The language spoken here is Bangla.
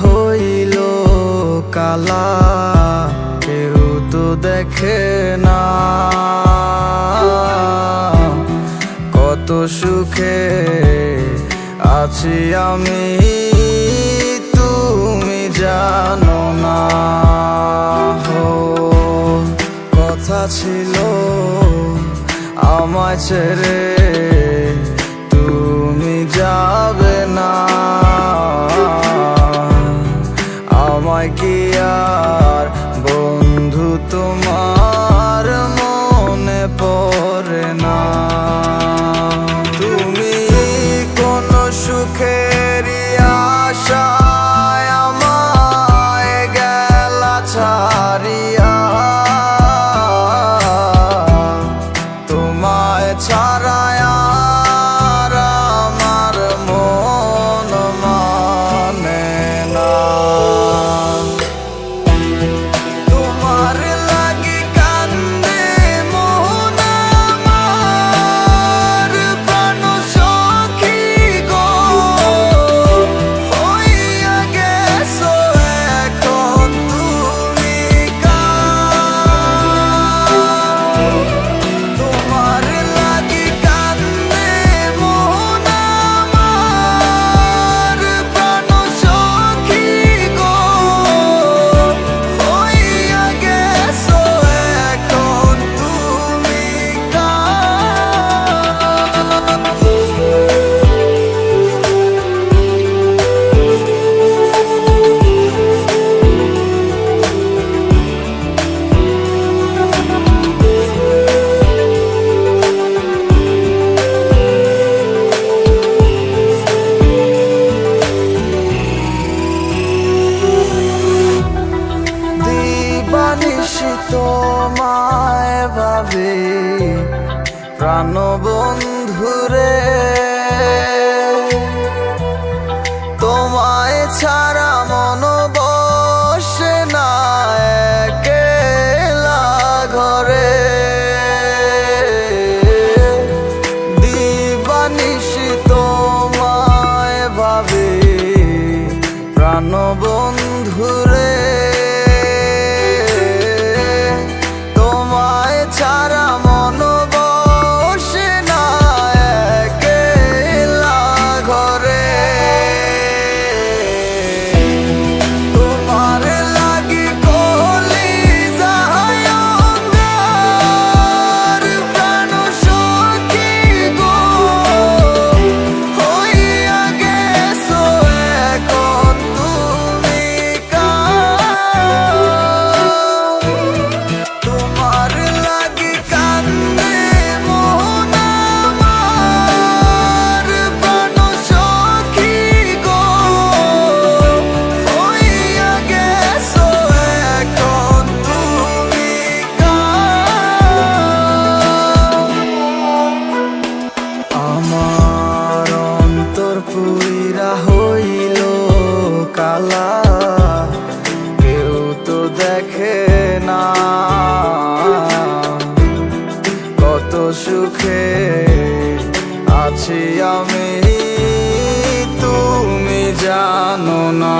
হইল কালা, কেউ তো দেখে না কত সুখে আছি আমি, তুমি জানো না। কথা ছিল আমায় ছেড়ে তুমি যাবে না, আমায় কি আর বন্ধু তোমার মনে পড়ে না? তুমি কোন সুখেরই আশায় আমায় গেলা ছাড়িয়া, তোমায় ছাড়ায় আর আমার মন মানে না। তোমার লাগি কান্দে মন আমার, প্রাণ সখী গো হইয়া গেছো এখন তুমি কার। তোমার লাগি কান্দে মন আমার, প্রাণ সখী গো হইয়া গেছো এখন তুমি দিবানিশি তোমায় ভাবি প্রাণ বন্ধুরে, তোমায় ছাড়া মন বসে না একলা ঘরে। দিবানিশি তোমায় ভাবি প্রাণ বন্ধুরে, তোমায় ছাড়া মন বসে না একলা ঘরে। তোমার লাগি কলিজায় অঙ্গার, প্রাণ সখী গো হইয়া গেছো এখন তুমি কার। তোমার লাগি কান্দে মন আমার, প্রাণ সখী গো হইয়া গেছো এখন তুমি কার। আমার অন্তর পুইরা হইল কালা, কেউ তো দেখে না কত সুখে আছি আমি, তুমি জানো না।